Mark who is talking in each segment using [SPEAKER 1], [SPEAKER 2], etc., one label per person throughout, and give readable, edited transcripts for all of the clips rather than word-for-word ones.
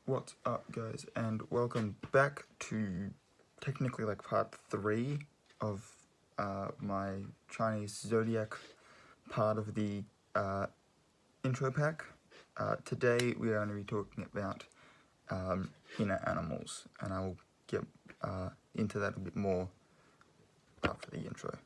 [SPEAKER 1] What's up, guys, and welcome back to technically like part 3 of my Chinese Zodiac part of the intro pack. Today we are going to be talking about inner animals, and I will get into that a bit more after the intro.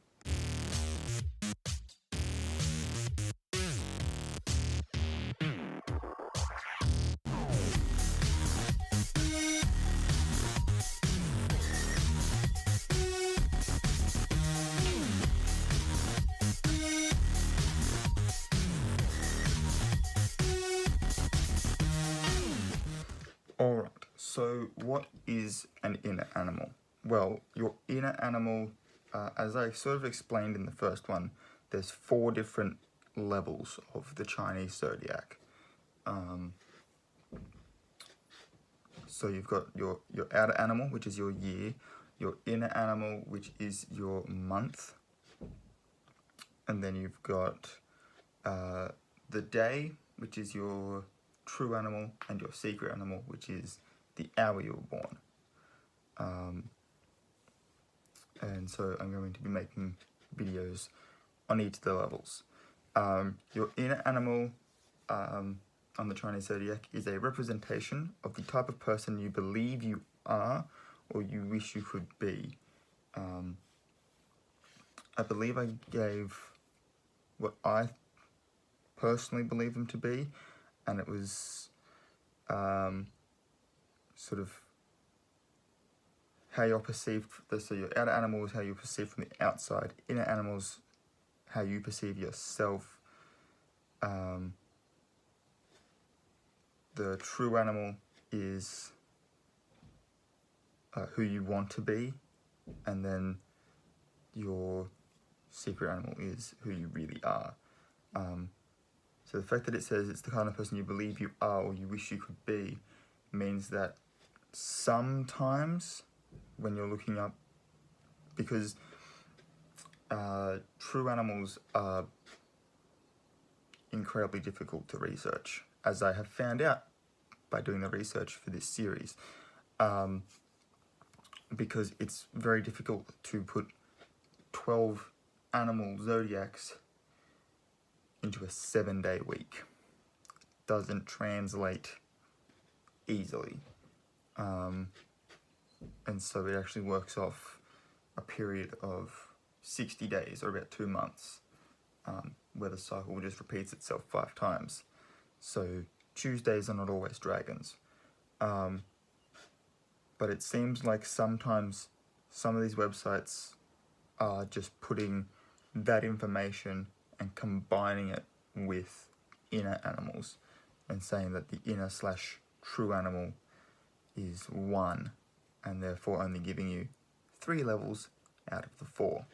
[SPEAKER 1] Alright, so what is an inner animal? Well, your inner animal, as I sort of explained in the first one, there's 4 different levels of the Chinese zodiac. So you've got your outer animal, which is your year, your inner animal, which is your month, and then you've got the day, which is your true animal, and your secret animal, which is the hour you were born. And so I'm going to be making videos on each of the levels. Your inner animal on the Chinese zodiac is a representation of the type of person you believe you are or you wish you could be. I believe I gave what I personally believe them to be, and it was sort of how you're perceived. So your outer animal is how you're perceived from the outside, inner animals how you perceive yourself. The true animal is who you want to be, and then your secret animal is who you really are. So the fact that it says it's the kind of person you believe you are or you wish you could be means that sometimes when you're looking up, because true animals are incredibly difficult to research, as I have found out by doing the research for this series, because it's very difficult to put 12 animal zodiacs into a 7-day week. Doesn't translate easily, and so it actually works off a period of 60 days, or about 2 months, where the cycle just repeats itself 5 times. So Tuesdays are not always dragons, but it seems like sometimes some of these websites are just putting that information and combining it with inner animals and saying that the inner / true animal is 1, and therefore only giving you 3 levels out of the 4.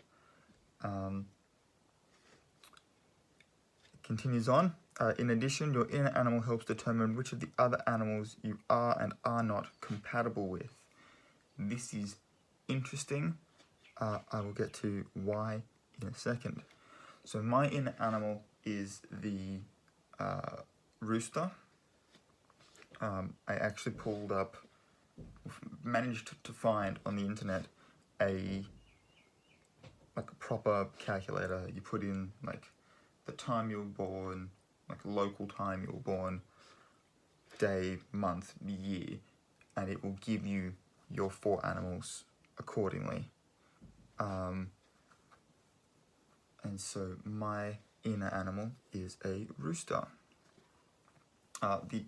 [SPEAKER 1] It continues on. In addition, your inner animal helps determine which of the other animals you are and are not compatible with. This is interesting. I will get to why in a second. So my inner animal is the rooster. I actually managed to find on the internet a proper calculator. You put in like the time you were born, like local time you were born, day, month, year, and it will give you your 4 animals accordingly. And so my inner animal is a rooster. The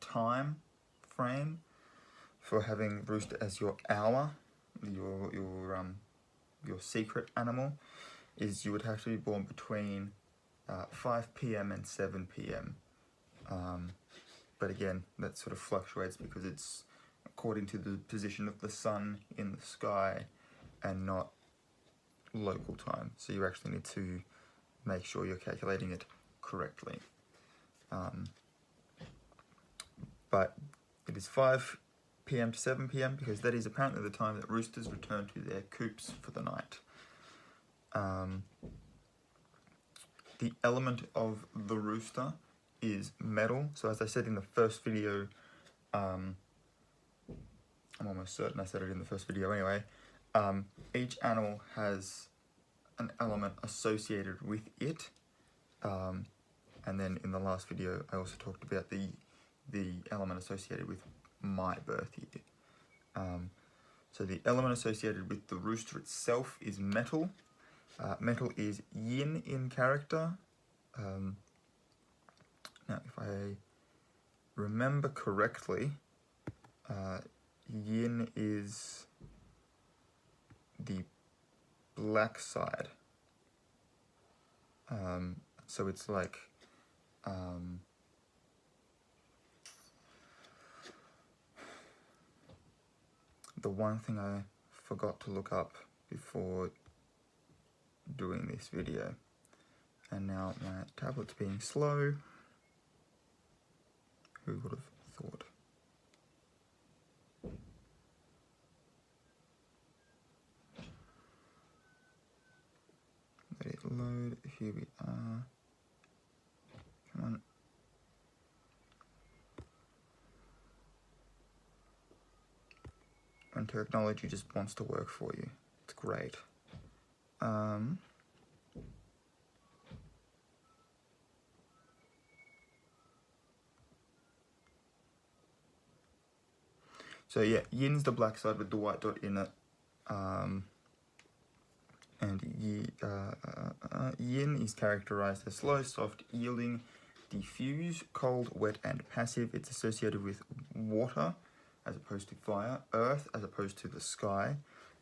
[SPEAKER 1] time frame for having rooster as your hour, your secret animal, is you would have to be born between 5 p.m. and 7 p.m. But again, that sort of fluctuates because it's according to the position of the sun in the sky and not local time. So you actually need to make sure you're calculating it correctly. But it is 5 p.m. to 7 p.m. because that is apparently the time that roosters return to their coops for the night. The element of the rooster is metal. So as I said in the first video, I'm almost certain I said it in the first video anyway, each animal has an element associated with it. And then in the last video, I also talked about the element associated with my birth year. So the element associated with the rooster itself is metal. Metal is yin in character. Now, if I remember correctly, yin is the black side. So it's like the one thing I forgot to look up before doing this video, and now my tablet's being slow. Who would have thought? Let it load. Here we are. Come on. When technology just wants to work for you, it's great. So yeah, yin's the black side with the white dot in it, and yin is characterized as slow, soft, yielding, diffuse, cold, wet, and passive. It's associated with water as opposed to fire, earth as opposed to the sky,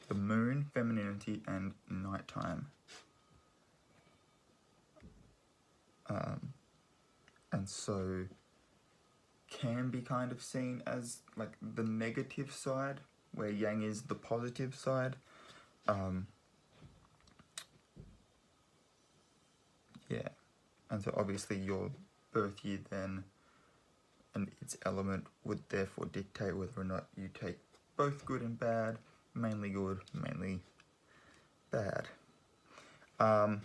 [SPEAKER 1] the moon, femininity, and nighttime. And so can be kind of seen as like the negative side, where yang is the positive side. Yeah, and so obviously your birth year then and its element would therefore dictate whether or not you take both good and bad, mainly good, mainly bad. Because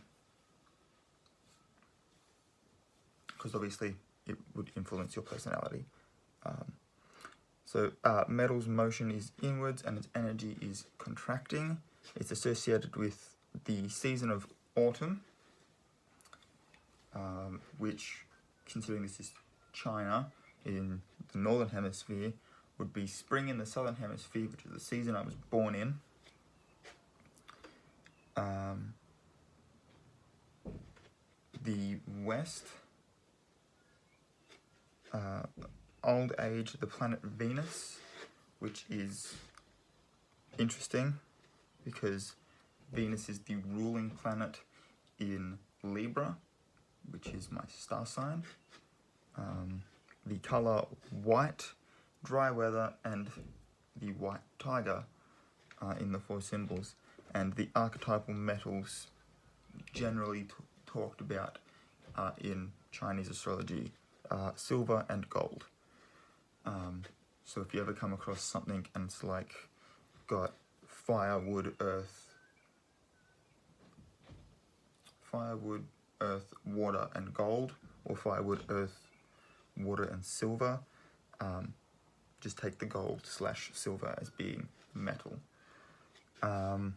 [SPEAKER 1] obviously it would influence your personality. So metal's motion is inwards and its energy is contracting. It's associated with the season of autumn, which, considering this is China in the northern hemisphere, would be spring in the southern hemisphere, which is the season I was born in. The west, old age, the planet Venus, which is interesting because Venus is the ruling planet in Libra, which is my star sign. The color white, dry weather, and the white tiger in the four symbols, and the archetypal metals generally talked about in Chinese astrology, silver and gold. So if you ever come across something and it's like got fire, wood, earth, water, and gold, or fire, wood, earth, water, and silver, just take the gold / silver as being metal. I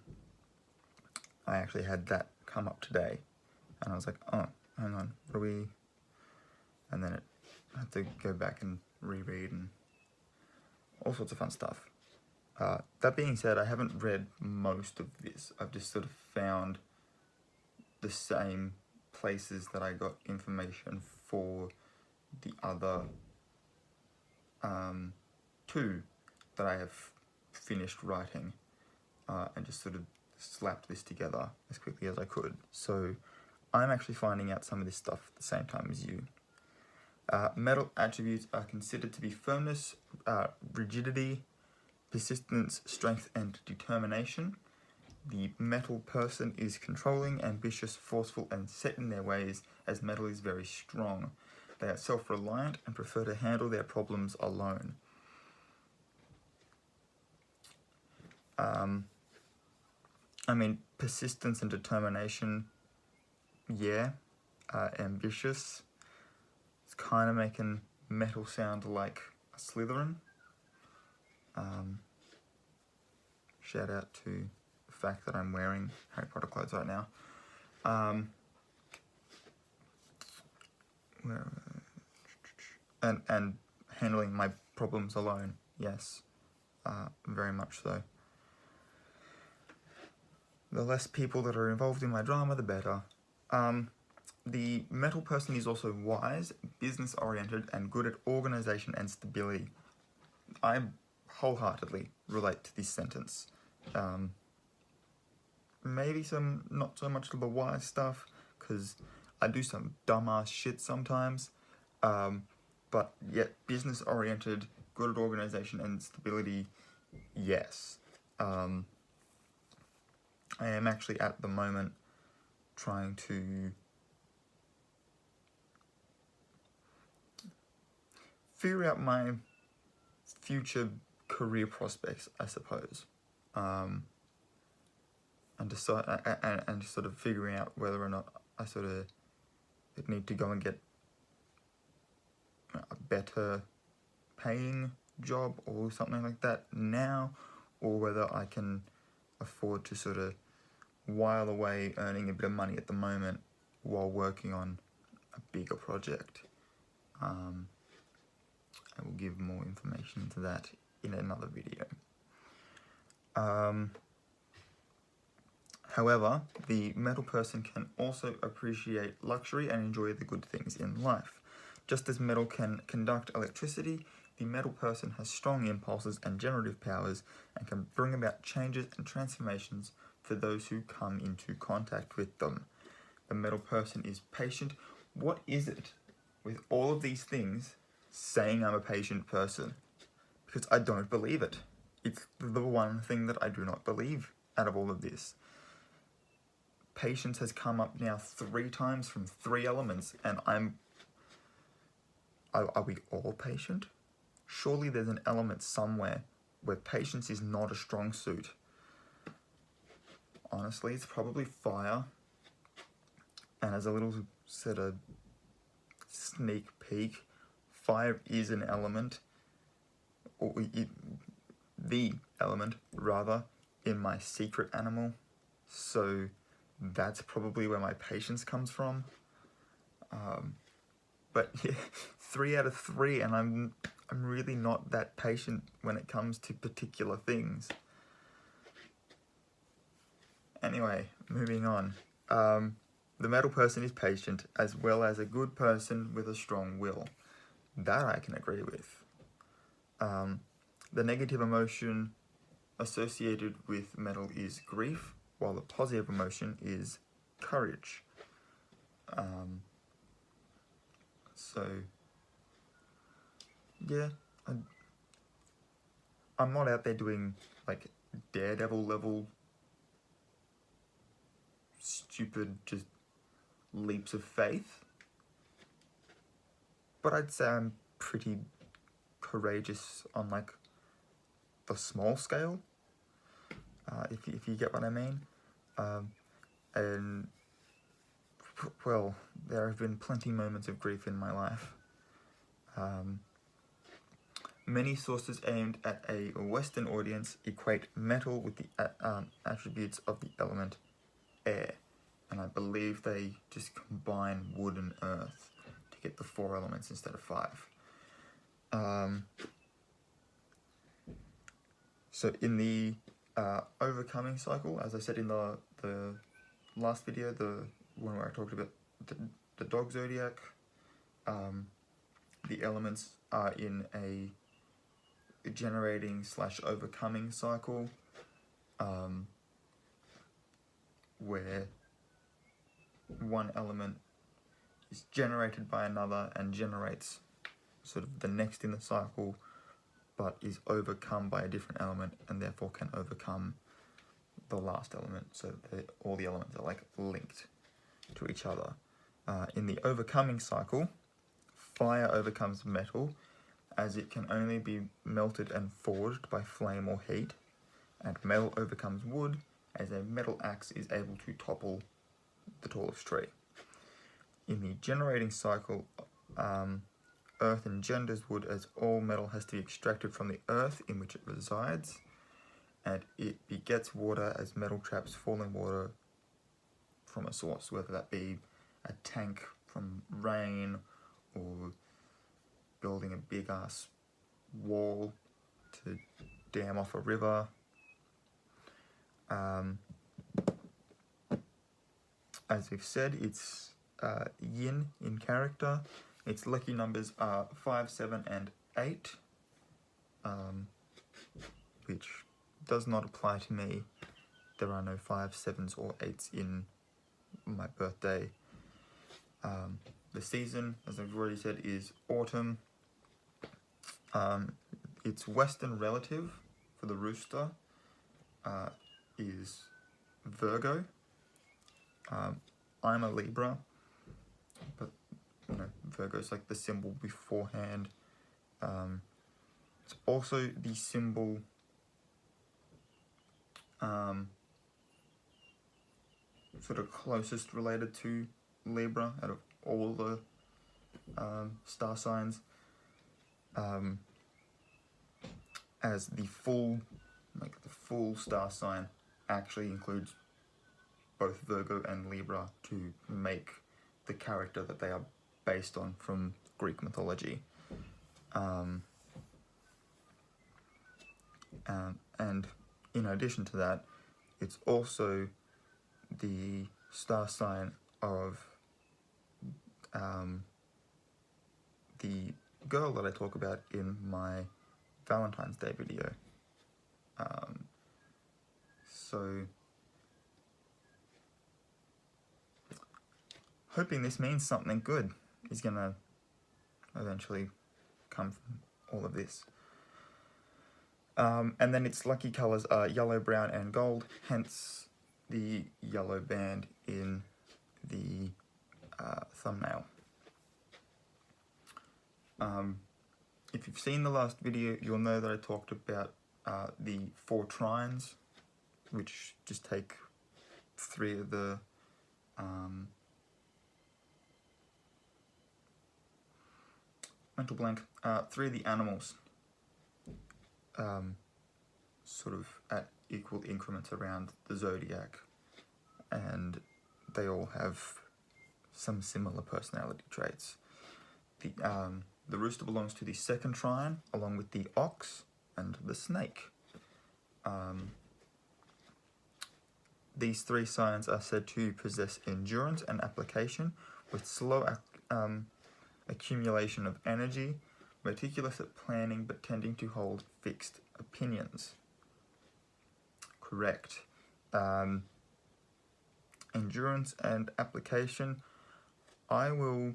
[SPEAKER 1] actually had that come up today, and I was like, oh, hang on, what are we? And then I had to go back and reread and all sorts of fun stuff. That being said, I haven't read most of this. I've just sort of found the same places that I got information for the other two that I have finished writing, and just sort of slapped this together as quickly as I could. So I'm actually finding out some of this stuff at the same time as you. Metal attributes are considered to be firmness, rigidity, persistence, strength, and determination. The metal person is controlling, ambitious, forceful, and set in their ways, as metal is very strong. They are self-reliant and prefer to handle their problems alone. I mean, persistence and determination, yeah. Ambitious, It's kind of making metal sound like a Slytherin. Shout out to the fact that I'm wearing Harry Potter clothes right now. And handling my problems alone, yes, very much so. The less people that are involved in my drama, the better. The metal person is also wise, business-oriented, and good at organization and stability. I wholeheartedly relate to this sentence. Maybe some not so much of the wise stuff, because I do some dumbass shit sometimes. But yet, business-oriented, good at organization and stability, yes. I am actually at the moment trying to figure out my future career prospects, I suppose, and decide and sort of figuring out whether or not I sort of need to go and get a better paying job or something like that now, or whether I can afford to sort of while away earning a bit of money at the moment while working on a bigger project. I will give more information to that in another video. However, the metal person can also appreciate luxury and enjoy the good things in life. Just as metal can conduct electricity, the metal person has strong impulses and generative powers and can bring about changes and transformations for those who come into contact with them. The metal person is patient. What is it with all of these things saying I'm a patient person? Because I don't believe it. It's the one thing that I do not believe out of all of this. Patience has come up now 3 times from 3 elements, and are we all patient? Surely there's an element somewhere where patience is not a strong suit. Honestly, it's probably fire. And as a little sort of sneak peek, fire is an element, or the element rather, in my secret animal. So that's probably where my patience comes from. But yeah, 3 out of 3, and I'm really not that patient when it comes to particular things. Anyway, moving on. The metal person is patient, as well as a good person with a strong will. That I can agree with. The negative emotion associated with metal is grief, while the positive emotion is courage. So, yeah, I'm not out there doing, like, Daredevil level stupid, just leaps of faith. But I'd say I'm pretty courageous on, like, the small scale, if you get what I mean. And, well, there have been plenty moments of grief in my life. Many sources aimed at a Western audience equate metal with the attributes of the element air, and I believe they just combine wood and earth to get the 4 elements instead of 5. So in the overcoming cycle, as I said in the last video, the one where I talked about the dog zodiac, the elements are in a generating / overcoming cycle, where one element is generated by another and generates sort of the next in the cycle, but is overcome by a different element and therefore can overcome the last element. So all the elements are like linked to each other. In the overcoming cycle, fire overcomes metal, as it can only be melted and forged by flame or heat, and metal overcomes wood, as a metal axe is able to topple the tallest tree. In the generating cycle, Earth engenders wood, as all metal has to be extracted from the earth in which it resides, and it begets water, as metal traps falling water from a source, whether that be a tank from rain or building a big ass wall to dam off a river. As we've said, it's yin in character. Its lucky numbers are 5, 7, and 8, which does not apply to me. There are no 5s, 7s, or 8s in my birthday. The season, as I've already said, is autumn. Its Western relative for the rooster is Virgo. I'm a Libra, but you know, Virgo's like the symbol beforehand. It's also the symbol sort of closest related to Libra out of all the star signs, as the full star sign actually includes both Virgo and Libra to make the character that they are based on from Greek mythology. And in addition to that, it's also the star sign of the girl that I talk about in my Valentine's Day video. So hoping this means something good is gonna eventually come from all of this. And then its lucky colours are yellow, brown, and gold, hence the yellow band in the thumbnail. If you've seen the last video, you'll know that I talked about the 4 trines, which just take 3 of the mental blank, 3 of the animals, sort of at equal increments around the Zodiac, and they all have some similar personality traits. The rooster belongs to the 2nd trine, along with the ox and the snake. These 3 signs are said to possess endurance and application, with slow accumulation of energy, meticulous at planning but tending to hold fixed opinions. Correct. Endurance and application, I will,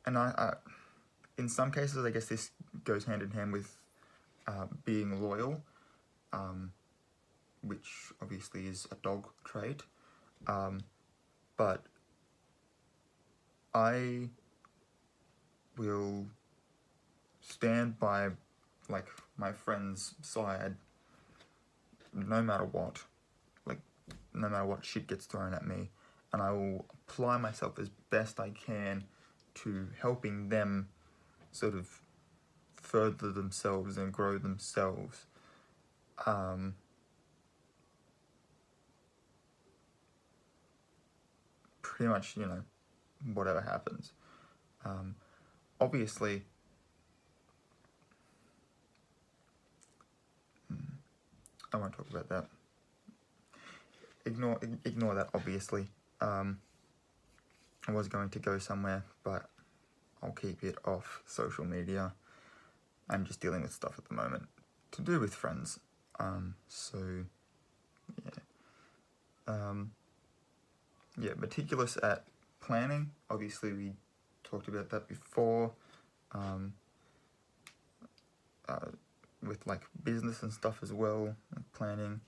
[SPEAKER 1] and I in some cases I guess this goes hand in hand with being loyal, which obviously is a dog trait, but I will stand by like my friend's side no matter what, like no matter what shit gets thrown at me, and I will apply myself as best I can to helping them sort of further themselves and grow themselves. Pretty much, you know, whatever happens. Obviously, I won't talk about that. Ignore that, obviously. I was going to go somewhere, but I'll keep it off social media. I'm just dealing with stuff at the moment to do with friends. So, yeah. Yeah, meticulous at planning. Obviously, we talked about that before. With like business and stuff as well, like planning.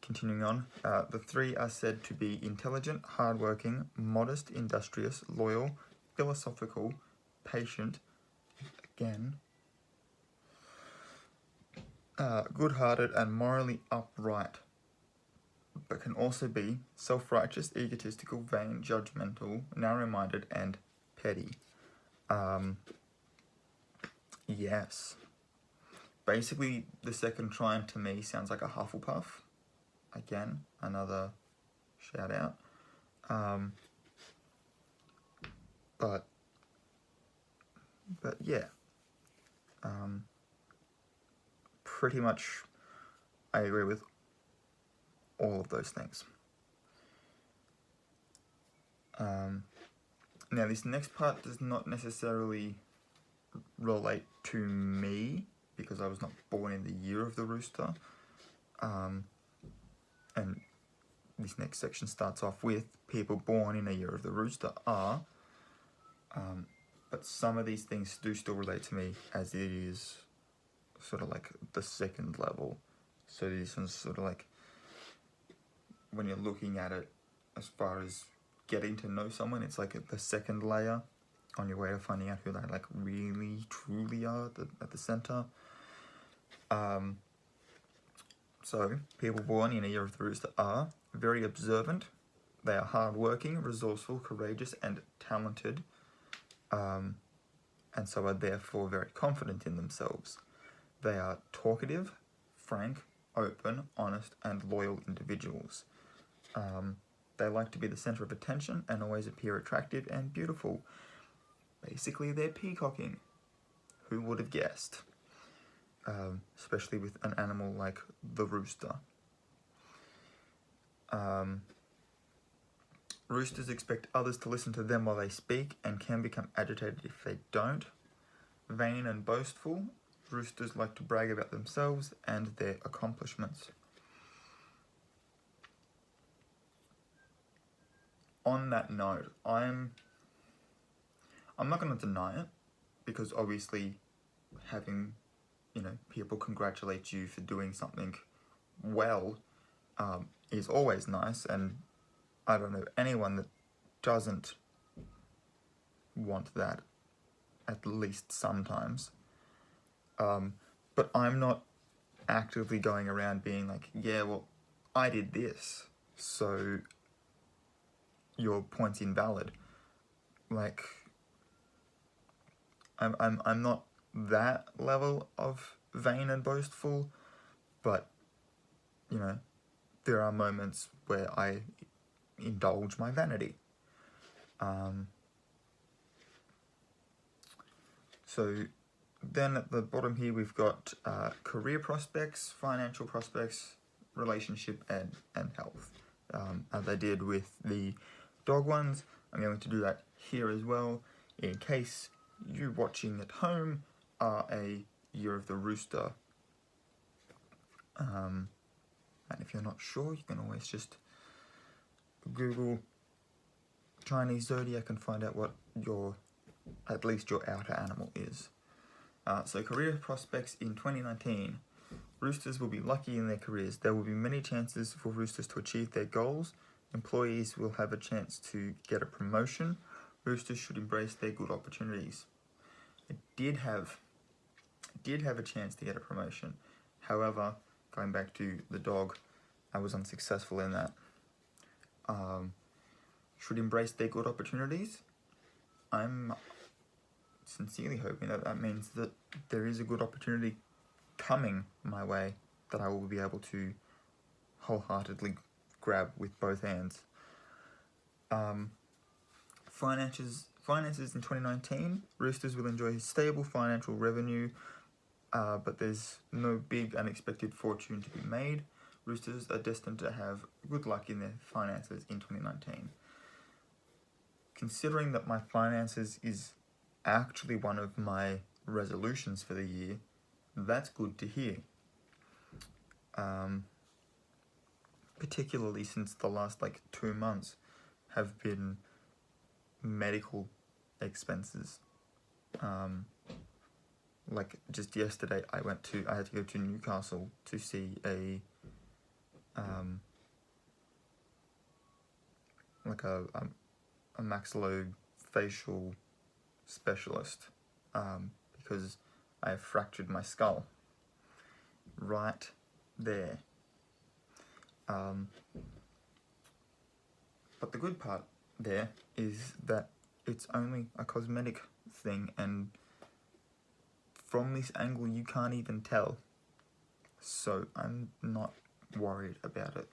[SPEAKER 1] Continuing on, the 3 are said to be intelligent, hardworking, modest, industrious, loyal, philosophical, patient, again, good-hearted, and morally upright. but can also be self-righteous, egotistical, vain, judgmental, narrow-minded, and petty. Yes. Basically, the second trine to me sounds like a Hufflepuff. Again, another shout out. But yeah. Pretty much I agree with all of those things. Now, this next part does not necessarily relate to me because I was not born in the year of the rooster. And this next section starts off with people born in a year of the rooster are, but some of these things do still relate to me as it is sort of like the second level. So this one's sort of like when you're looking at it as far as getting to know someone, it's like the second layer on your way to finding out who they like really truly are at the center. So people born in a year of the rooster are very observant. They are hardworking, resourceful, courageous, and talented, and so are therefore very confident in themselves. They are talkative, frank, open, honest, and loyal individuals. They like to be the center of attention and always appear attractive and beautiful. Basically, they're peacocking. Who would have guessed? Especially with an animal like the rooster. Roosters expect others to listen to them while they speak and can become agitated if they don't. Vain and boastful, roosters like to brag about themselves and their accomplishments. On that note, I'm not going to deny it, because obviously having, people congratulate you for doing something well is always nice, and I don't know anyone that doesn't want that, at least sometimes. But I'm not actively going around being like, yeah, well, I did this, so your point's invalid. Like, I'm not that level of vain and boastful, but there are moments where I indulge my vanity. So then at the bottom here we've got career prospects, financial prospects, relationship, and health. As I did with the dog ones, I'm going to do that here as well, in case you watching at home are a year of the rooster. And if you're not sure, you can always just Google Chinese Zodiac and find out what at least your outer animal is. So career prospects in 2019. Roosters will be lucky in their careers. There will be many chances for roosters to achieve their goals. Employees will have a chance to get a promotion. Roosters should embrace their good opportunities. I did have a chance to get a promotion. However, going back to the dog, I was unsuccessful in that. Should embrace their good opportunities. I'm sincerely hoping that means that there is a good opportunity coming my way that I will be able to wholeheartedly grab with both hands. Finances in 2019. Roosters will enjoy stable financial revenue, but there's no big unexpected fortune to be made. Roosters are destined to have good luck in their finances in 2019. Considering that my finances is actually one of my resolutions for the year, that's good to hear. Particularly since the last 2 months have been medical expenses. Just yesterday I had to go to Newcastle to see a maxillofacial specialist, because I have fractured my skull right there. But the good part there is that it's only a cosmetic thing, and from this angle you can't even tell. So I'm not worried about it.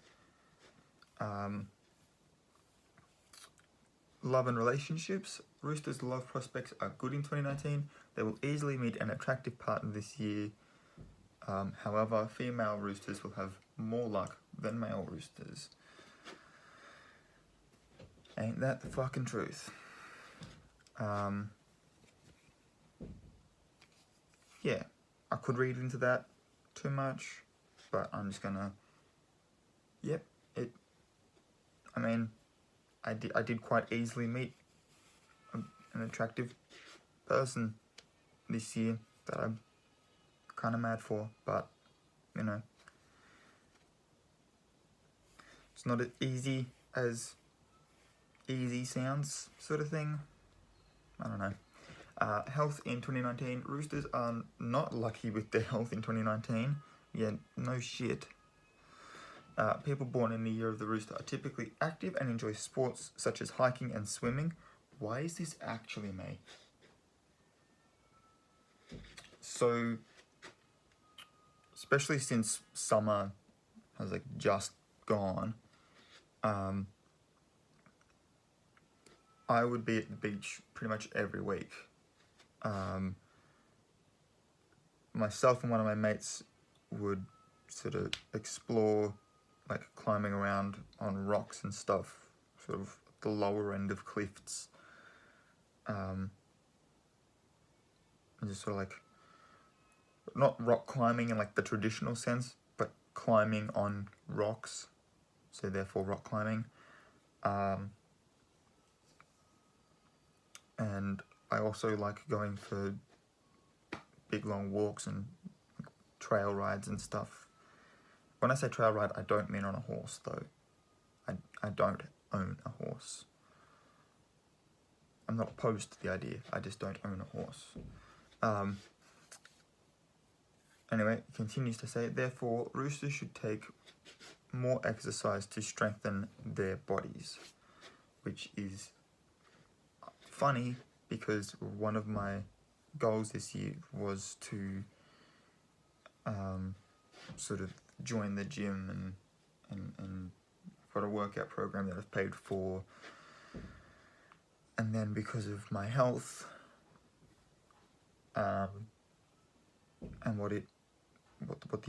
[SPEAKER 1] Love and relationships. Roosters' love prospects are good in 2019. They will easily meet an attractive partner this year. However, female roosters will have more luck than male roosters. Ain't that the fucking truth? Yeah, I could read into that too much, but I'm just gonna, yep, I did quite easily meet an attractive person this year that I'm kind of mad for, but, you know, it's not as easy as easy sounds sort of thing. I don't know. Health in 2019. Roosters are not lucky with their health in 2019. Yeah, no shit. People born in the year of the rooster are typically active and enjoy sports such as hiking and swimming. Why is this actually me? So, especially since summer has like just gone, I would be at the beach pretty much every week. Myself and one of my mates would sort of explore, like climbing around on rocks and stuff, sort of the lower end of cliffs, and just sort of like, not rock climbing in like the traditional sense, but climbing on rocks, so therefore rock climbing. And I also like going for big long walks and trail rides and stuff. When I say trail ride, I don't mean on a horse though. I don't own a horse. I'm not opposed to the idea, I just don't own a horse. Anyway, it continues to say, therefore, roosters should take more exercise to strengthen their bodies, which is funny because one of my goals this year was to sort of join the gym and got a workout program that I've paid for, and then because of my health and what the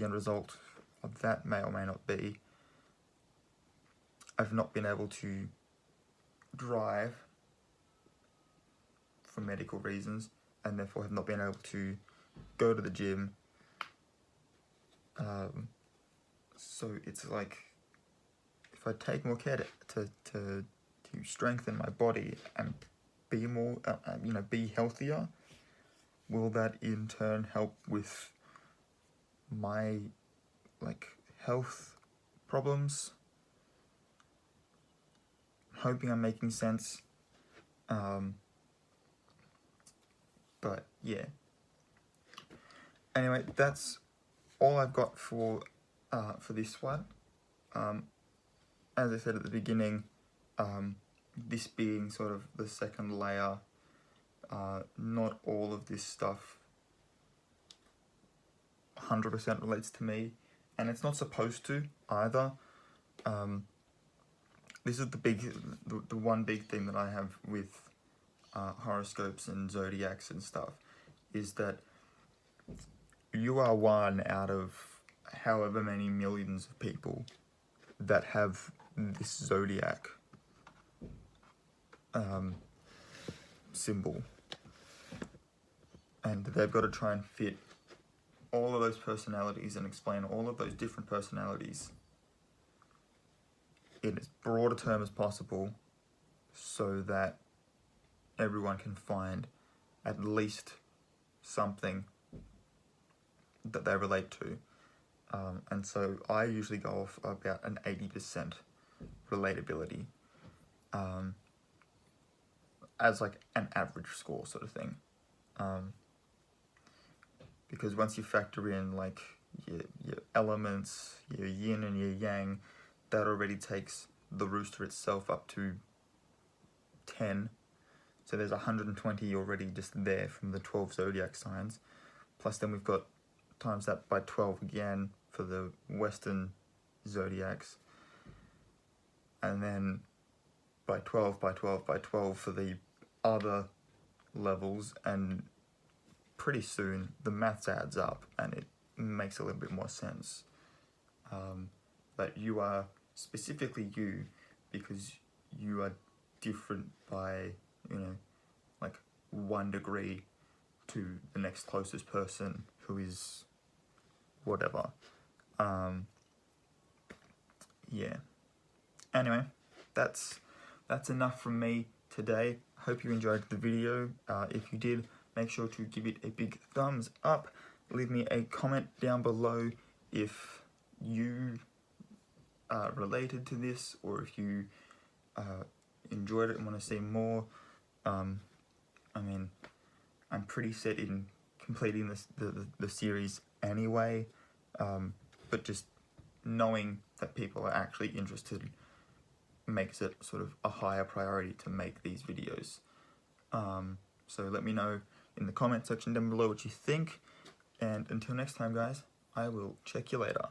[SPEAKER 1] end result of that may or may not be, I've not been able to drive for medical reasons, and therefore have not been able to go to the gym. So it's like, if I take more care to strengthen my body and be more, be healthier, will that in turn help with my like health problems? I'm hoping I'm making sense. But yeah. Anyway, that's all I've got for this one. As I said at the beginning, this being sort of the second layer, not all of this stuff 100% relates to me, and it's not supposed to either. This is the one big thing that I have with horoscopes and zodiacs and stuff, is that you are one out of however many millions of people that have this zodiac symbol, and they've got to try and fit all of those personalities and explain all of those different personalities in as broad a term as possible, so that everyone can find at least something that they relate to. And so I usually go off about an 80% relatability, as like an average score sort of thing. Because once you factor in like your elements, your yin and your yang, that already takes the Rooster itself up to 10. So there's 120 already just there from the 12 zodiac signs. Plus then we've got times that by 12 again for the Western zodiacs. And then by 12, by 12, by 12 for the other levels. And pretty soon the maths adds up and it makes a little bit more sense. But you are specifically you because you are different by, you know, like 1 degree to the next closest person who is whatever. Yeah. Anyway, that's enough from me today. Hope you enjoyed the video. If you did, make sure to give it a big thumbs up. Leave me a comment down below if you related to this or if you enjoyed it and want to see more. I mean, I'm pretty set in completing the series anyway, but just knowing that people are actually interested makes it sort of a higher priority to make these videos. So let me know in the comment section down below what you think, and until next time guys, I will check you later.